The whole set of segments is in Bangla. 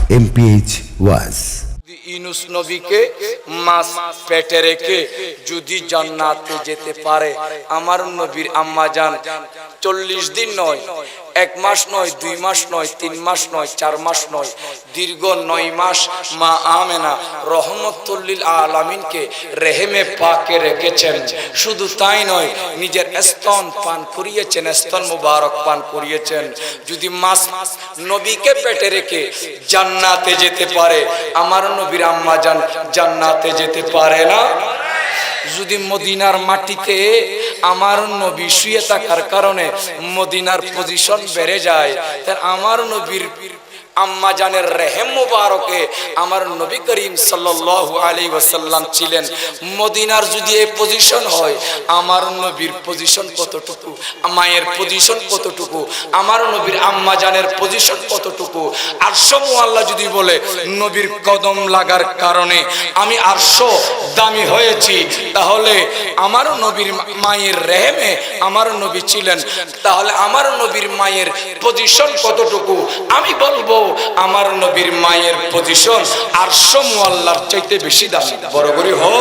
MPH ওয়াজ। ইউনূস নবীকে মাছ পেটে রেখে যদি জান্নাতে যেতে পারে, আমার নবীর আম্মা জান 40 দিন নয়, 1 মাস নয়, 2 মাস নয়, 3 মাস নয়, 4 মাস নয়, দীর্ঘ 9 মাস মা আমেনা রহমতুল লিল আলামিনকে রেহেমে পাকে রেখেছেন। শুধু তাই নয়, নিজের স্তন পান করিয়েছেন, স্তন মুবারক পান করিয়েছেন। যদি মাস নবীকে পেটে রেখে জান্নাতে যেতে পারে, আমার নবীর আম্মা জান জান্নাতে যেতে পারে না? যদি মদিনার মাটিতে আমার নবী শুয়ে থাকার কারণে মদিনার পজিশন বেড়ে যায়, তাহলে আমার নবীর আম্মা জানের রেহেম মুবারকে আমার নবী করিম সাল্লাল্লাহু আলাইহি ওয়াসাল্লাম ছিলেন। মদিনার যদি এই পজিশন হয়, আমার নবীর পজিশন কতটুকু, মায়ের পজিশন কতটুকু, আমার নবীর আম্মা জানের পজিশন কতটুকু। আরশ আল্লাহ যদি বলে নবীর কদম লাগার কারণে আমি আরশ দামি হয়েছি, তাহলে আমার নবীর মায়ের রেহেমে আমার নবী ছিলেন, তাহলে আমার নবীর মায়ের পজিশন কতটুকু? আমি বলবো আমার নবীর মায়ের পজিশন আরশ মুআল্লার চাইতে বেশি দামি। বড় করে হো।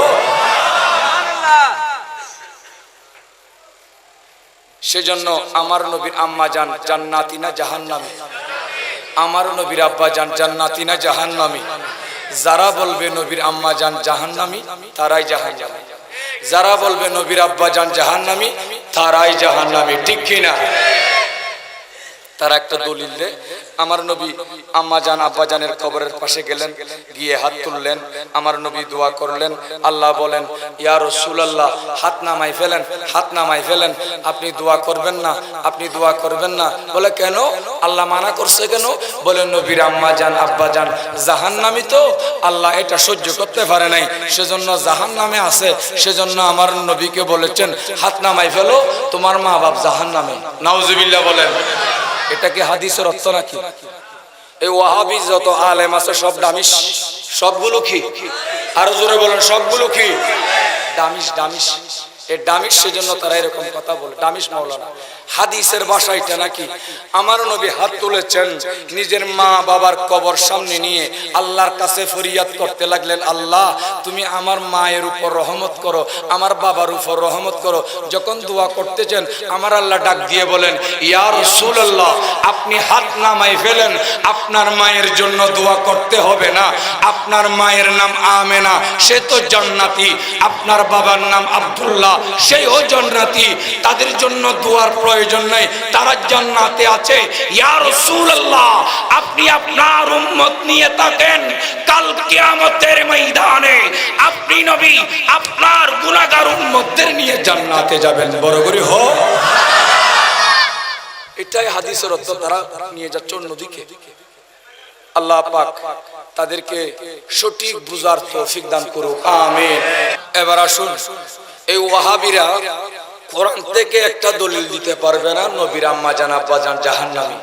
সেজন্য আমার নবীর আম্মা জান জান্নাতি না জাহান্নামী? আমার নবীর আব্বা জান জান্নাতি না জাহান্নামী? যারা বলবে নবীর আম্মা জান জাহান্নামী, তারাই জাহান্নামী। যারা বলবে নবীর আব্বা জান জাহান্নামী, তারাই জাহান্নামী। ঠিক কিনা? তারা একটা দলিল দেয়, আমার নবী আম্মা জান আব্বা জানের কবরের পাশে গেলেন, গিয়ে হাত তুললেন, আমার নবী দোয়া করলেন। আল্লাহ বলেন, ইয়া রাসূলুল্লাহ, হাত নামাই ফেলেন, হাত নামাই ফেলেন, আপনি দোয়া করবেন না, আপনি দোয়া করবেন না। বলে কেন? আল্লাহ মানা করছে কেন? বলেন নবীর আম্মা জান আব্বা জান জাহান্নামী, তো আল্লাহ এটা সহ্য করতে পারে নাই, সেজন্য জাহান্নামে আছে। সেজন্য আমার নবীকে বলেছেন হাত নামাই ফেলো, তোমার মা বাপ জাহান্নামে। নাউজুবিল্লাহ বলেন। এটা কি হাদিসের অর্থ নাকি? এই ওয়াহাবি যত আলেম আছে সব দামিশ, সবগুলো কি? আরো জোরে বলেন, সবগুলো কি? দামিশ। দামিশ, এই দামিশ। সেজন্য তারা এরকম কথা বলে, দামিশ মাওলানা। হাদিসের ভাষা এটা নাকি? আমার নবী হাত তুলেছেন, নিজের মা বাবার কবর সামনে নিয়ে আল্লাহর কাছে ফরিয়াদ করতে লাগলেন, আল্লাহ তুমি আমার মায়ের উপর রহমত করো, আমার বাবার উপর রহমত করো। যখন দোয়া করতেছেন, আমার আল্লাহ ডাক দিয়ে বলেন, ইয়া রাসূলুল্লাহ, আপনি হাত নামাই ফেলেন, আপনার মায়ের জন্য দোয়া করতে হবে না। আপনার মায়ের নাম আমেনা, সে তো জান্নাতি। আপনার বাবার নাম আব্দুল্লাহ, সেও জান্নাতি। তাদের জন্য দোয়ার প্রয়োজন নেই, তারা জান্নাতে আছে। ইয়া রাসূলুল্লাহ, আপনি আপনার উম্মত নিয়ে থাকেন, কাল কিয়ামতের ময়দানে আপনি নবী আপনার গুনাহগার উম্মতদের নিয়ে জান্নাতে যাবেন। বড় করে হো। এটাই হাদিসের অর্থ। তারা নিয়ে যাচ্ছে অন্যদিকে। আল্লাহ পাক তাদেরকে সঠিক বুঝার তৌফিক দান করুক, আমিন। এবার আসুন, এই ওয়াহাবিরা কোরআন থেকে একটা দলিল দিতে পারবে না নবীর আম্মা জান আব্বা জান জাহান্নামী।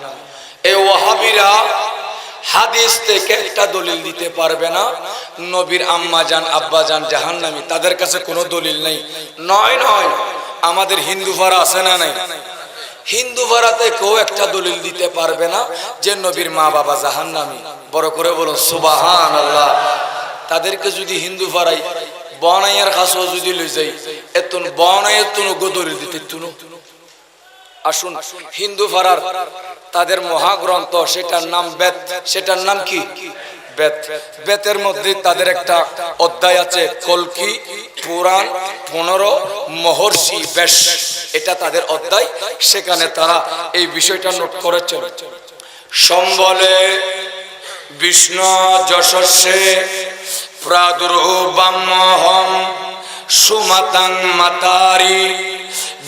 এই ওয়াহাবিরা হাদিস থেকে একটা দলিল দিতে পারবে না নবীর আম্মা জান আব্বা জান জাহান্নামী। তাদের কাছে কোনো দলিল নেই। নয়, আমাদের হিন্দু ভাড়া আছে না নাই? হিন্দু ভাড়াতে কেউ একটা দলিল দিতে পারবে না যে নবীর মা বাবা জাহান্নামী। বড় করে বলুন সুবহানাল্লাহ। তাদেরকে যদি হিন্দু ভাড়াই বনাইয়ার কাছেও যদি লই যাই, এতন বনাইয়ের তুনো দলিল দিতে তুনো। আসুন, হিন্দু ভাড়ার তাদের মহাগ্রন্থ, সেটার নাম বেদ। সেটার নাম কি? বেদ। বেদের মধ্যে তাদের একটা অধ্যায় আছে, কল্কি পুরাণ 15 মহর্ষি বেশ, এটা তাদের অধ্যায়। সেখানে তারা এই বিষয়টা নোট করেছেন। সম্বলে বিষ্ণু যশস্যে প্রাদুর্ভাবমহং সুমতাং মাতারি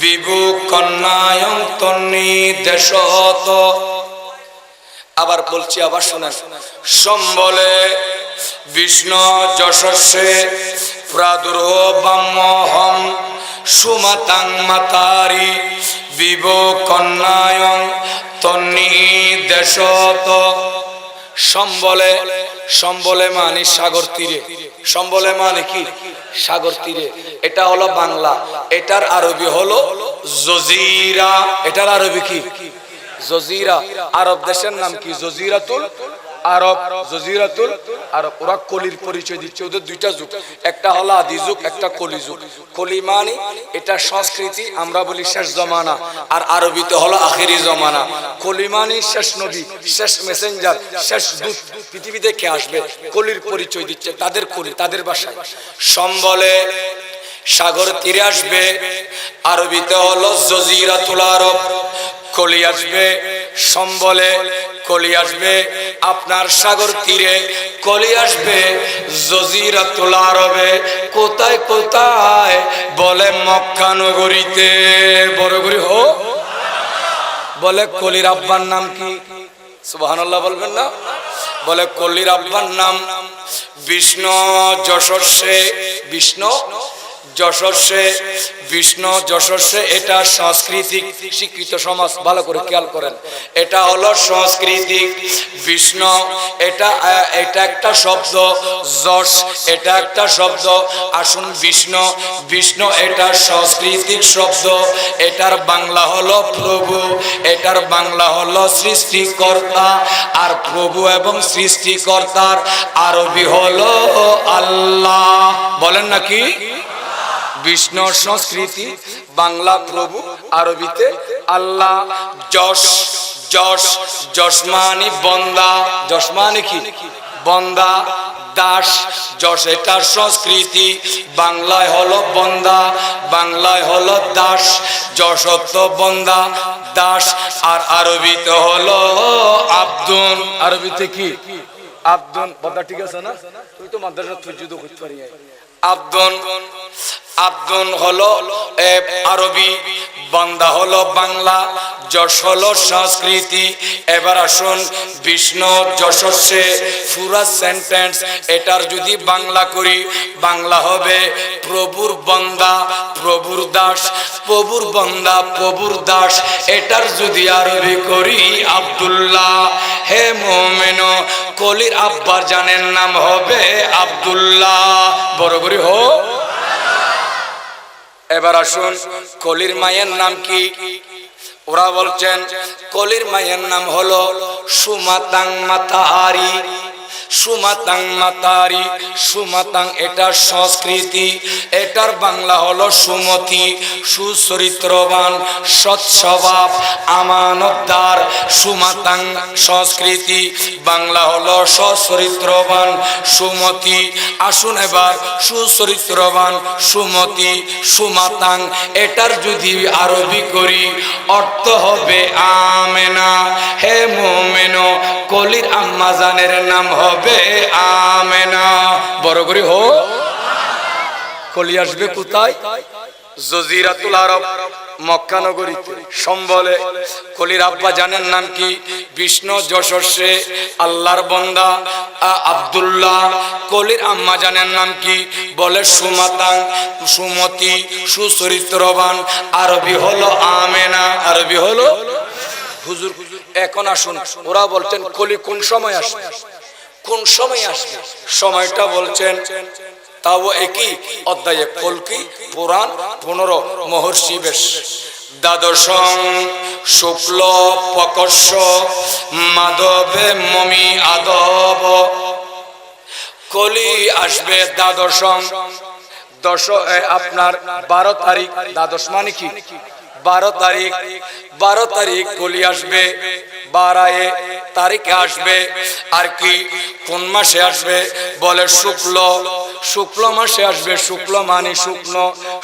বিভু কন্যায়ং তন্নির্দেশত। আবার বলছি, আবার শুনেন। সম্বলে বিষ্ণু যশস্যে প্রাদুর্ভাবমহং সুমতাং মাতারি বিভু কন্যায়ং তন্নির্দেশত। সম্বলে, সম্বলে মানে সাগর তীরে। সম্বলে মানে কি? সাগর তীরে। এটা হলো বাংলা, এটার আরবি হলো জজিরা। এটার আরবি কি? জজিরা। আরব দেশের নাম কি? জজিরাতুল আরব, জজিরাতুল আরব। ওরা কলির পরিচয় দিচ্ছে। ওদের দুইটা যুগ, একটা হলো আদি যুগ, একটা কলি যুগ। কলি মানে এটা সংস্কৃতি, আমরা বলি শেষ জমানা, আর আরবিতে হলো আখেরি জমানা। কলি মানে শেষ নবী, শেষ মেসেঞ্জার, শেষ দূত পৃথিবীতে কে আসবে, কলির পরিচয় দিচ্ছে। তাদের কলি, তাদের ভাষায় সম্বলে সাগর তীরে আসবে, আরবিতে হলো জজিরাতুল আরব। কলি আসবে সম্বলে, কলি আসবে আপনার সাগর তীরে, কলি আসবে জজিরাতুল আরবে। কোথায় কোথায় বলে মক্কা নগরীতে। বড়গরি হো বলে কলির আব্বার নাম কি? সুবহানাল্লাহ বলবেন না? বলে কলির আব্বার নাম বিষ্ণু যশস্বে। বিষ্ণু যশস্বে, বিষ্ণু যশস্বে। এটা সাংস্কৃতিক শিক্ষিত সমাজ, ভালো করে খেয়াল করেন। এটা হলো সাংস্কৃতিক বিষ্ণু, এটা একটা শব্দ। যশ এটা একটা শব্দ। আসুন বিষ্ণু, বিষ্ণু এটা সাংস্কৃতিক শব্দ। এটার বাংলা হলো প্রভু, এটার বাংলা হলো সৃষ্টিকর্তা। আর প্রভু এবং সৃষ্টিকর্তার আরবি হলো আল্লাহ। বলেন নাকি? বিষ্ণু সংস্কৃতি, বাংলা প্রভু, আরবিতে আল্লাহ। যশ, যশ, যশ মানে বন্দা। যশ মানে কি? বন্দা। দাস, যশ এটার সংস্কৃতি, বাংলায় হলো বন্দা, বাংলায় হলো দাস। যশত্ব বন্দা, দাস। আর আরবিতে হলো আব্দুন। আরবিতে কি? আব্দুন। কথা ঠিক আছে না? তুই তো মাদ্রাসা তুই যুদ্ধ করতে পারি। আব্দুন, আব্দুন হলো আরবি, বান্দা হলো বাংলা, যশ হলো সংস্কৃতি। এবার আসুন বিষ্ণু যশস্বে পুরা সেন্টেন্স, এটার যদি বাংলা করি, বাংলা হবে প্রভুর বান্দা, প্রভুর দাস, প্রভুর বান্দা, প্রভুর দাস। এটার যদি আরবি করি আব্দুল্লাহ। হে মুমিনো, কলির আব্বার জানের নাম হবে আব্দুল্লাহ। বড় করে হো। এবার আসুন কলির মায়ের নাম কি? ওরা বলছেন কলির মায়ের নাম হলো সুমাতাং মাতাহারি। সুমাতাং মাতারি, সুমাতাং এটা সংস্কৃতি, এটার বাংলা হলো সুমতি, সুচরিত্রবান, সৎস্বভাব, আমানতদার। সুমাতাং সংস্কৃতি, বাংলা হলো সচরিত্রবান, সুমতি। আসুন এবার সুচরিত্রবান, সুমতি, সুমাতাং এটার যদি আরবি করি, অর্থ হবে আমেনা। হে মুমিনো, কলির আম্মা জানের নাম হবে আমেনা। বড় করে হো। কলি আসবে কোথায়? জজিরাতুল আরব, মক্কা নগরীতে, সম্বলে। কলির আব্বা জানের নাম কি? বিষ্ণু যশস্বে, আল্লাহর বান্দা আব্দুল্লাহ। কলির আম্মা জানের নাম কি? বলে সুমাতাং, সুমতি, সুচরিত্রবান। আরবি হলো আমেনা। আরবি হলো হুজুর। এখন আসুন, ওরা বলছেন কলি কোন সময় আসবে, কোন সময় আসবে? সময়টা বলছেন তাও একই অধ্যায়ে, কল্কি পুরাণ 15 মহর্ষি বেশ। দ্বাদশং শুক্ল পকর্ষ মাধবে মমি আদব। কলি আসবে দ্বাদশং, আপনার 12 তারিখ। দ্বাদশ মানে কি? 12 তারিখ। 12 তারিখ কলি আসবে, 12 তারিখে আসবে। আর কি কোন মাসে আসবে? বলে শুক্ল, শুক্ল মাসে আসবে। শুক্ল মানে শুক্ল,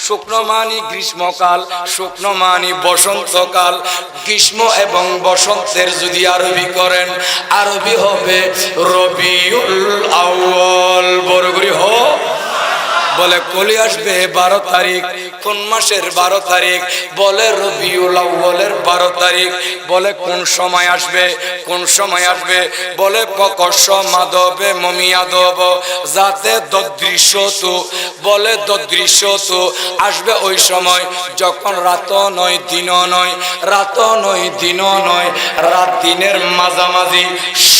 শুক্ল মানে গ্রীষ্মকাল, শুক্ল মানে বসন্তকাল। গ্রীষ্ম এবং বসন্তের যদি আরবি করেন, আরবি হবে রবিউল আউয়াল। বড়গরি হো। বলে কলি আসবে 12 তারিখ। কোন মাসের 12 তারিখ? বলে রবিউল আউয়ালের 12 তারিখ। বলে কোন সময় আসবে? কোন সময় আসবে? বলে প্রকর্ষ মাধবে মমিয়াদব, যাতে দদৃশ্য। বলে দদৃশ্য আসবে ওই সময় যখন রাত নয় দিনও নয়, রাত নয় দিনও নয়, রাত দিনের মাঝামাঝি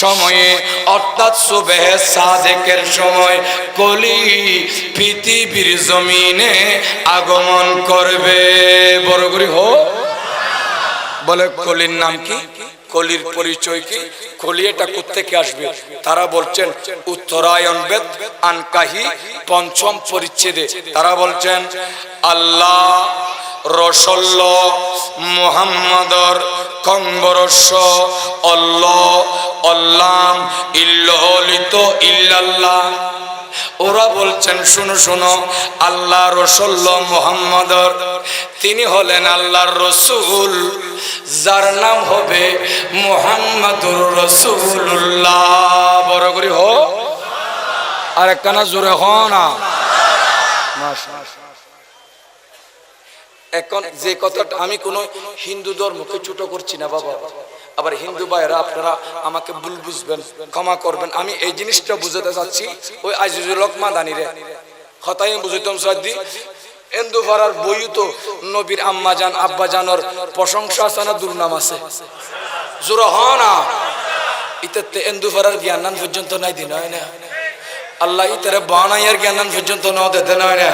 সময়ে, অর্থাৎ সুবহে সাদেকের সময় কলি পৃথিবীর জমিনে আগমন করবে। বড় করে হো। বলে কলির নাম কি? কলির পরিচয় কি, কলি এটা কোত্থেকে আসবে? তারা বলছেন উত্তরায়ণ বেদ আনকাহি পঞ্চম পরিচ্ছেদে তারা বলছেন আল্লাহ রসল্ল মুহাম্মাদর কংবরস্য অল্লাহ অল্লাম ইল্লালিত ইল্লাল্লাহ। ওরা বলছেন শুনো শুনো, আল্লাহ রসুল মুহাম্মাদর তিনি হলেন আল্লাহর রসুল, যার নাম হবে মুহাম্মাদুর রাসূলুল্লাহ। বড় করে হো আর একখানা জোরে হ না। এখন যে কথাটা, আমি কোনো হিন্দু ধর্মকে ছোট করছি না বাবা, আবার হিন্দু ভাইরা আপনারা আমাকে ভুল বুঝবেন, ক্ষমা করবেন। আমি এই জিনিসটা বুঝাতে চাচ্ছি, ওই আজিজুল হক মাদানিরে কথাই বুঝাইতাম সাদি হিন্দু পাড়ার বই তো নবীর আম্মা জান আব্বা জানর প্রশংসা আছে না দুর্নাম আছে? জোর হ না। ইতাতে হিন্দু পাড়ার জ্ঞান পর্যন্ত নাই দিন হয় না, আল্লাহ ইতারে বানাইয়ার জ্ঞান পর্যন্ত ন দিতে নয় না।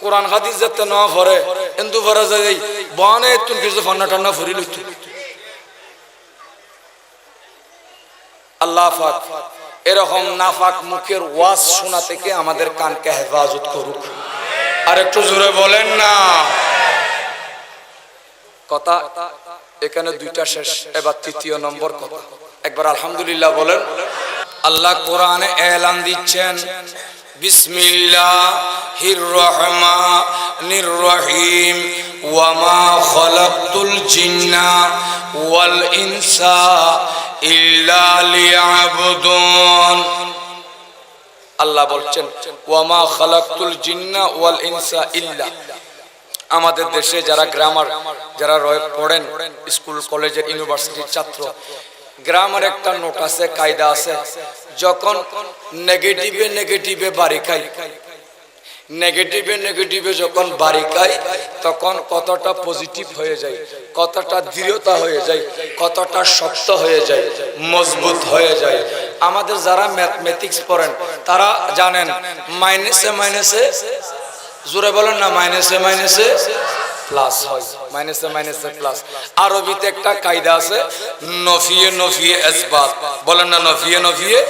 কোরআন হাদিস যাতে না পড়ে হিন্দু পাড়া যাই বানে তুই কিছু ফান্না টান্না ফুরি লইত। আল্লাহ পাক এরকম নাফাক মুখের ওয়াজ শোনা থেকে আমাদের কানকে হেফাজত করুক। আর একটু জোরে বলেন না। কথা এখানে দুইটা শেষ, এবার তৃতীয় নম্বর কথা। একবার আলহামদুলিল্লাহ বলেন। আল্লাহ কোরআনে এলান দিচ্ছেন বিসমিল্লাহির রহমানির রহিম ওয়া মা খালাকতুল জিন্না ওয়াল ইনসা ইল্লা লিয়াবুদুন। আল্লাহ বলছেন ওয়া মা খালাকতুল জিন্না ওয়াল ইনসা ইল্লা। আমাদের দেশে যারা গ্রামার যারা পড়েন স্কুল কলেজের ইউনিভার্সিটির ছাত্র, গ্রামার একটা নোট আছে, কায়দা আছে, যখন নেগেটিভে নেগেটিভে বাড়ি খাই, নেগেটিভে নেগেটিভে যখন বাড়ি খাই তখন কতটা পজিটিভ হয়ে যায়, কতটা দৃঢ়তা হয়ে যায়, কতটা শক্ত হয়ে যায়, মজবুত হয়ে যায়। আমাদের যারা ম্যাথমেটিক্স পড়েন তারা জানেন মাইনাসে মাইনাসে, জোরে বলেন না, মাইনাসে মাইনাসে প্লাস হয়, মাইনাসে মাইনাসে প্লাস। আরবিতে একটা কায়দা আছে নফিয়ে নফিয়ে ইসবাত, বলেন না নফিয়ে নফিয়ে।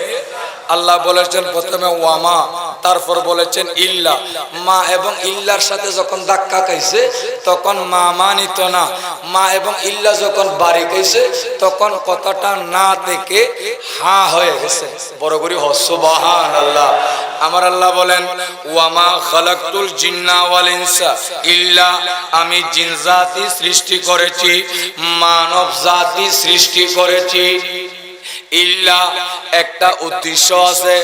আল্লাহ বলেছেন প্রথমে ওয়ামা, তারপর বলেছেন ইল্লা। মা এবং ইল্লার সাথে যখন ধাক্কা খাইছে তখন মা মানিত না, মা এবং ইল্লা যখন বাড়ি খাইছে তখন কথাটা না থেকে হা হয়ে গেছে। বড় করে সুবহানাল্লাহ। আমার আল্লাহ বলেন ওয়ামা খালাকতুল জিন্না ওয়াল ইনসা ইল্লা, আমি জিন জাতি সৃষ্টি করেছি, মানব জাতি সৃষ্টি করেছি। ইল্লা একটা উদ্দেশ্য আছে,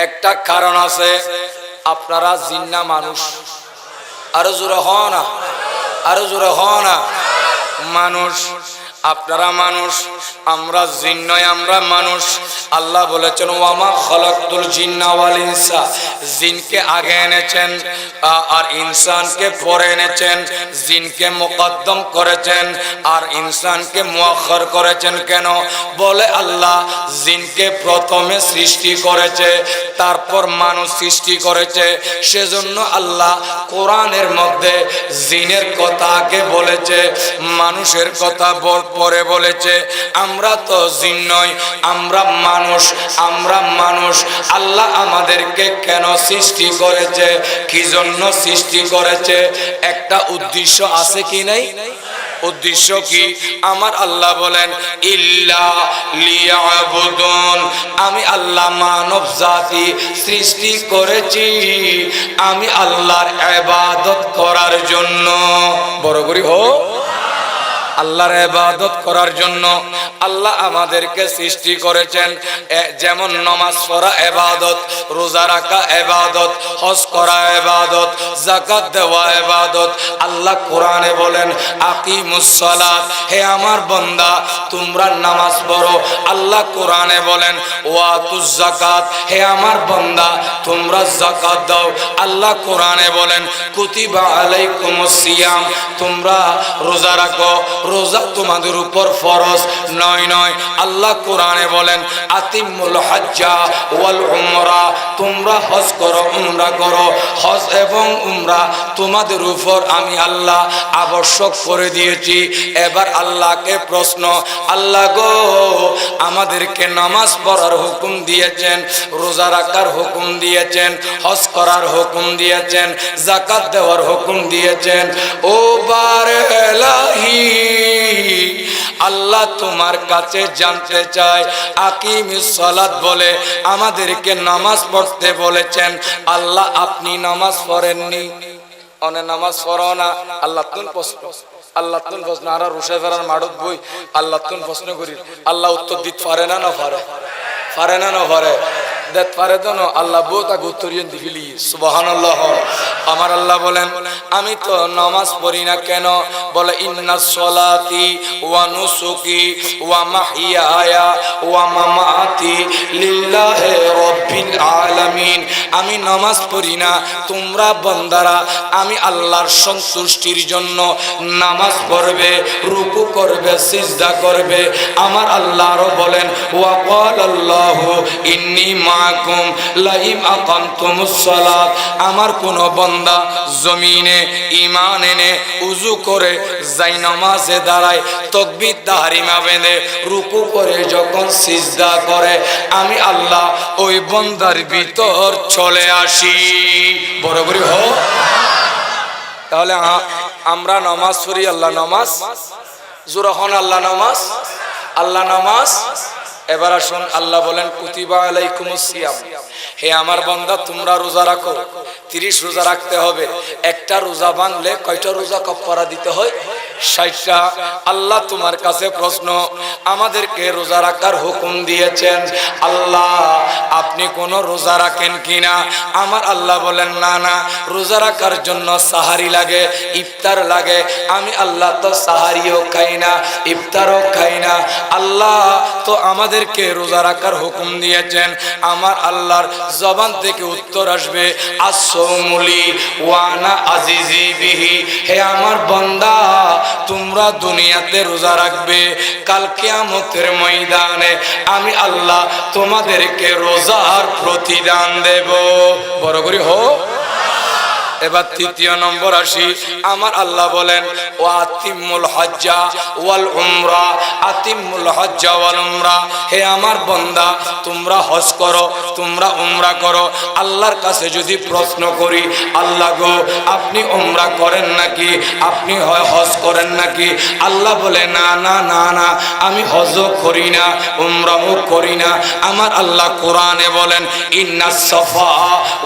একটা কারণ আছে। আপনারা জিন্না মানুষ, আরো জোরে হ না, আরো জোরে হ না। মানুষ, আপনারা মানুষ, আমরা জিন নয়, আমরা মানুষ। আল্লাহ বলেছেন ওয়ামা খালাকতুল জিন্না ওয়াল ইনসা, জিনকে আগে এনেছেন আর ইনসানকে পরে এনেছেন। জিনকে মুকদ্দম করেছেন আর ইনসানকে মুআখখার করেছেন। কেন? বলে আল্লাহ জিনকে প্রথমে সৃষ্টি করেছে, তারপর মানুষ সৃষ্টি করেছে। সেজন্য আল্লাহ কোরআনের মধ্যে জিনের কথা আগে বলেছে, মানুষের কথা পরে বলেছে। আমরা তো জিন নয়, আমরা মানুষ, আমরা মানুষ। আল্লাহ আমাদেরকে কেন সৃষ্টি করেছে, কি জন্য সৃষ্টি করেছে? একটা উদ্দেশ্য আছে কি নাই? উদ্দেশ্য কি? আমার আল্লাহ বলেন ইল্লা লিয়াবুদুন, আমি আল্লাহ মানব জাতি সৃষ্টি করেছি আমি আল্লাহর ইবাদত করার জন্য। বড় করে হো, আল্লাহর ইবাদত করার জন্য আল্লাহ আমাদেরকে সৃষ্টি করেছেন। যেমন নামাজ পড়া ইবাদত, রোজা রাখা ইবাদত, হজ করা ইবাদত, যাকাত দেওয়া ইবাদত। আল্লাহ কোরআনে বলেন আকিমুস সালাত, হে আমার বান্দা তোমরা নামাজ পড়ো। আল্লাহ কোরআনে বলেন ওয়াতুজ যাকাত, হে আমার বান্দা তোমরা যাকাত দাও। আল্লাহ কোরআনে বলেন কুতিবা আলাইকুমুস সিয়াম, তোমরা রোজা রাখো। রোজা তোমাদের উপর ফরজ নয় নয়। আল্লাহ কোরআনে বলেন আতিমুল হজ্জা ওয়াল উমরা, তোমরা হজ করো উমরা করো। হজ এবং উমরা তোমাদের উপর আমি আল্লাহ আবশ্যক করে দিয়েছি। এবার আল্লাহকে প্রশ্ন, আল্লাহ গো আমাদেরকে নামাজ পড়ার হুকুম দিয়েছেন, রোজা রাখার হুকুম দিয়েছেন, হজ করার হুকুম দিয়েছেন, যাকাত দেওয়ার হুকুম দিয়েছেন। ও বারে এলাহি, আল্লাহ তোমার কাছে জানতে চায়, আকিমিস সালাত বলে আমাদেরকে নামাজ পড়তে বলেছেন, আল্লাহ আপনি নামাজ পড়েননি, অনে নামাজ পড়ো না। আল্লাহ তুন প্রশ্ন, আল্লাহ তুন প্রশ্ন, আর রুশে ফেরার মাড়ত বই আল্লাহ তুন প্রশ্ন করি, আল্লাহ উত্তর দিতে পারে না, না পারে, পারে না, না পারে, দেখ পারে তো না, আল্লাহ বউ তাকে উত্তরিয়ে দিলি। সুবহানাল্লাহ। আমার আল্লাহ বলেন আমি তো নামাজ পড়ি না কেন? বলে ইন্নাস সলাতি ওয়া নুসুকি ওয়া মাহইয়ায়া ওয়া মামাতি লিল্লাহি রাব্বিল আলামিন। আমি নামাজ পড়ি না, তোমরা বান্দারা আমি আল্লাহর সন্তুষ্টির জন্য নামাজ পড়বে, রুকু করবে, সিজদা করবে। আমার আল্লাহ আরো বলেন ওয়া ক্বালাল্লাহু ইন্নী মাকুম লাইম আকামতুমুস সালাত। আমার কোন বান্দা জমিনে ঈমান এনে উযু করে যাই নামাজে দাঁড়ায়, তাকবীর তাহরিমা বেঁধে রুকু করে যখন সিজদা করে, আমি আল্লাহ ওই বান্দার ভিতর চলে আসি। বরাবর হো। তাহলে আমরা নামাজ পড়ি, আল্লাহ নামাজ, জোরহন আল্লাহ নামাজ, আল্লাহ নামাজ। এবার আসুন আল্লাহ বলেন কুতিবা আলাইকুমুস সিয়াম, হে আমার বান্দা তোমরা রোজা রাখো। 30 রোজা রাখতে হবে। একটা রোজা ভাঙলে কয়টা রোজা কাফারা দিতে হয়? 60টা। আল্লাহ তোমার কাছে প্রশ্ন, আমাদেরকে রোজা রাখার হুকুম দিয়েছেন, আল্লাহ আপনি কোন রোজা রাখেন কিনা? আমার আল্লাহ বলেন না না, রোজা রাখার জন্য সাহারি লাগে, ইফতার লাগে। আমি আল্লাহ তো সাহারিও খাই না, ইফতারও খাই না। আল্লাহ তো আমাদেরকে রোজা রাখার হুকুম দিয়েছেন। আমার আল্লাহর জবান থেকে উত্তর আসবে আসসাউমুলি ওয়ানা আজিজি বিহি, হে আমার বান্দা তোমরা দুনিয়াতে রোজা রাখবে, কাল কিয়ামতের ময়দানে আমি আল্লাহ তোমাদেরকে রোজার প্রতিদান দেব। বড় করে হো। এবার 3 নম্বর আসি। আমার আল্লাহ বলেন ওয়াতিমুল হজ্জা ওয়াল উমরা, আতিমুল হজ্জা ওয়াল উমরা, হে আমার বান্দা তোমরা হজ করো, তোমরা উমরা করো। আল্লাহর কাছে যদি প্রশ্ন করি, আল্লাহ গো আপনি উমরা করেন নাকি, আপনি হজ করেন নাকি? আল্লাহ বলে না না না না, আমি হজও করি না, উমরাও করি না। আমার আল্লাহ কোরআনে বলেন ইন্নাস সাফা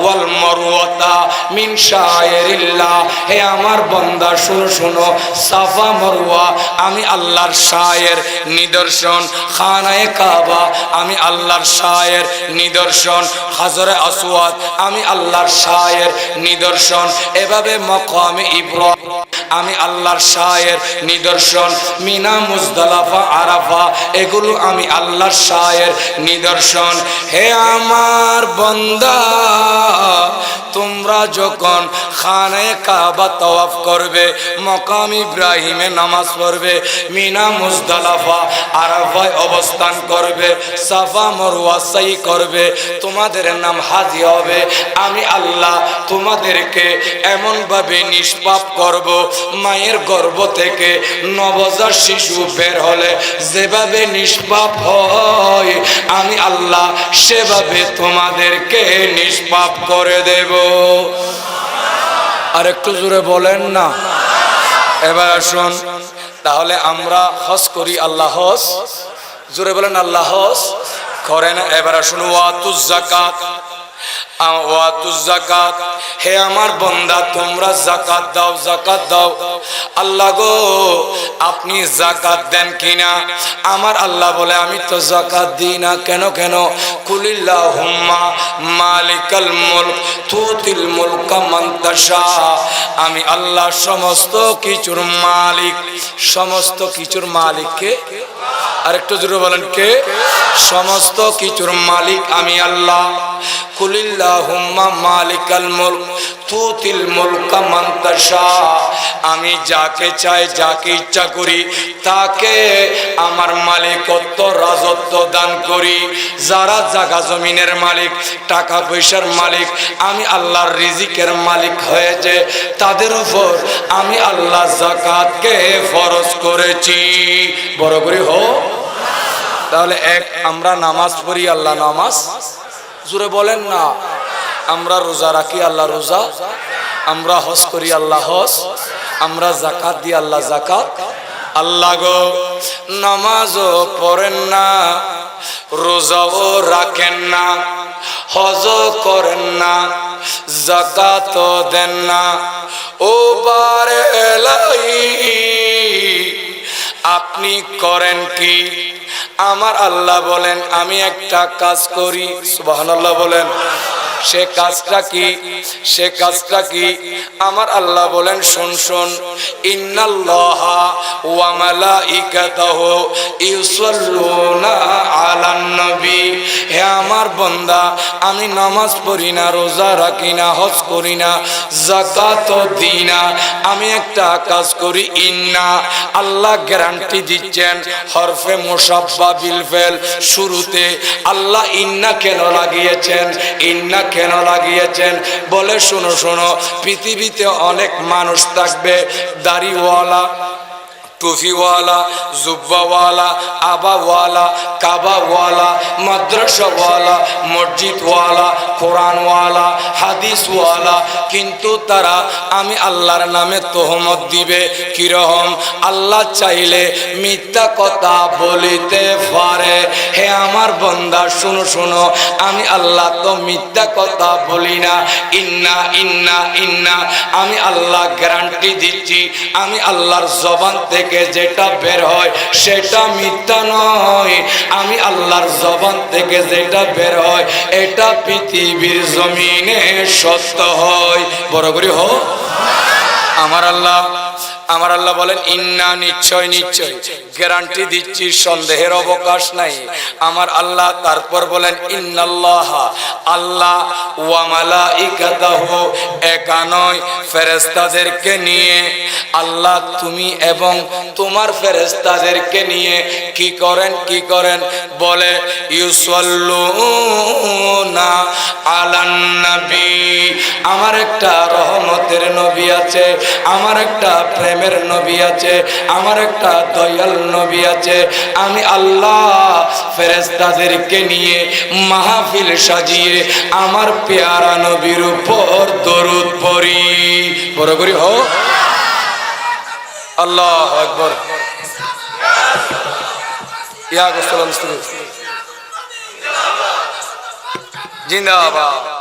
ওয়াল মারওয়াতা মিন শায়রিল্লাহ, হে আমার বান্দা শুনো শুনো, সাফা মারওয়া আমি আল্লাহর শায়ের নিদর্শন। খানায়ে কাবা আমি আল্লাহর শায়ের নিদর্শন। হাজরে আসওয়াদ আমি আল্লাহর শায়ের নিদর্শন। এভাবে মাকামে ইব্রাহিম আমি আল্লাহর শায়ের নিদর্শন। মিনা মুজদালিফা আরাফা এগুলো আমি আল্লাহর শায়ের নিদর্শন। হে আমার বান্দা তোমরা যখন খানায়ে কাবা তাওয়াফ করবে, মাকাম ইব্রাহিমে নামাজ পড়বে, মিনা মুজদালিফা আরাফায় অবস্থান করবে, সাফা মারওয়া সাই করবে, তোমাদের নাম হাজি হবে। আমি আল্লাহ তোমাদেরকে এমন ভাবে নিষ্পাপ করব, মায়ের গর্ভ থেকে নবজাত শিশু বের হলে যেভাবে নিষ্পাপ হয়, আমি আল্লাহ সেভাবে তোমাদেরকে নিষ্পাপ করে দেব। আর একটু জোরে বলেন না। এবার আসুন তাহলে আমরা হজ করি, আল্লাহ হজ, জোরে বলেন আল্লাহ হজ করেন। এবার আসুন ওয়াতুজ যাকাত, ওয়াতুজ যাকাত, হে আমার বান্দা তোমরা যাকাত দাও, যাকাত দাও। আল্লাহ গো আপনি যাকাত দেন কিনা? আমার আল্লাহ বলে আমি তো যাকাত দিই না। কেন কেন? কুলিল্লাহুম্মা মালিকাল মুলক তুতিল মুলকা মান তাশা, আমি আল্লাহ সমস্ত কিছুর মালিক। সমস্ত কিছুর মালিক কে? আরেকটু জোরে বলেন কে? সমস্ত কিছুর মালিক আমি আল্লাহ। কুলিল্লাহুম্মা মালিকাল মুলক তুতিল মুলকা মান তাশা, আমি যাকে চাই যাকে ইচ্ছা করি তাকে আমার মালিকত্ব রাজত্ব দান করি। যারা জায়গা জমিনের মালিক, টাকা পয়সার মালিক, আমি আল্লাহর রিজিকের মালিক হয়েছে, তাদের উপর আমি আল্লাহ যাকাতকে ফরজ করেছি। বড় করে হো। তাহলে এক, আমরা নামাজ পড়ি, আল্লাহ নামাজ, জোরে বলেন না। আমরা রোজা রাখি, আল্লাহ রোজা। আমরা হজ করি, আল্লাহ হজ। আমরা যাকাত দিই, আল্লাহ যাকাত। আল্লাহ গো নামাজও পড়েন না, রোজাও রাখেন না, হজও করেন না, যাকাতও দেন না। ও বারে এলাহি, আপনি করেন কি? আমার আল্লাহ বলেন আমি একটা কাজ করি। সুবহানাল্লাহ বলেন। সে কাজটা কি? সে কাজটা কি? আমার আল্লাহ বলেন শুন শুন, ইন্নাল্লাহা ওয়া মালাইকাতাহু ইউসাল্লুনা আলান নবী। হে আমার বান্দা, আমি নামাজ পড়ি না, রোজা রাখি না, হজ করি না, যাকাতও দিই না, আমি একটা কাজ করি। ইন্না, আল্লাহ গ্যারান্টি দিচ্ছেন হরফে মুসাব্বা বিল ফেল, শুরুতে আল্লাহ ইন্না কেন লাগিয়েছেন? ইন্না কেন লাগিয়েছেন? বলে শোনো শোনো, পৃথিবীতে অনেক মানুষ থাকবে, দাড়িওয়ালা, টুফিওয়ালা, জুব্বাওয়ালা, আবাওয়ালা, কাবাওয়ালা, মাদ্রাসাওয়ালা, মসজিদওয়ালা, কোরআনওয়ালা, হাদিসওয়ালা, কিন্তু তারা আমি আল্লাহর নামে তোহমত দিবে। কিরকম? আল্লাহ চাইলে মিথ্যা কথা বলিতে পারে। হে আমার বান্দা শুনো শুনো, আমি আল্লাহ তো মিথ্যা কথা বলি না। ইন্না ইন্না ইন্না, আমি আল্লাহ গ্যারান্টি দিচ্ছি, আমি আল্লাহর জবান থেকে যেটা বের হয় সেটা মিথ্যা নয়। আমি আল্লাহর জবান থেকে যেটা বের হয় এটা পৃথিবীর জমিনে সত্য হয়। বড় করে হো। আমার আল্লাহ বলেন ইন্না, নিশ্চয় নিশ্চয়, গ্যারান্টি দিচ্ছি, সন্দেহের অবকাশ নাই। আমার আল্লাহ তারপর বলেন ইন্নাল্লাহা, আল্লাহ, ওয়া মালাইকাতাহু, একা নয়, ফেরেশতাদেরকে নিয়ে আল্লাহ, তুমি এবং তোমার ফেরেশতাদেরকে নিয়ে কি করেন? কি করেন? বলে ইউসাল্লুনা আলান নবী। আমার একটা রহমতের নবী আছে, আমার একটা প্রেমের নবী আছে, আমার একটা দয়াল নবী আছে। আমি আল্লাহ ফেরেশতাদেরকে নিয়ে মাহফিল সাজিয়ে আমার পেয়ারা নবীর উপর দরুদ পড়ি। বড় করি হো। আল্লাহু আকবার। ইয়া গোসলাম জিন্দাবাদ।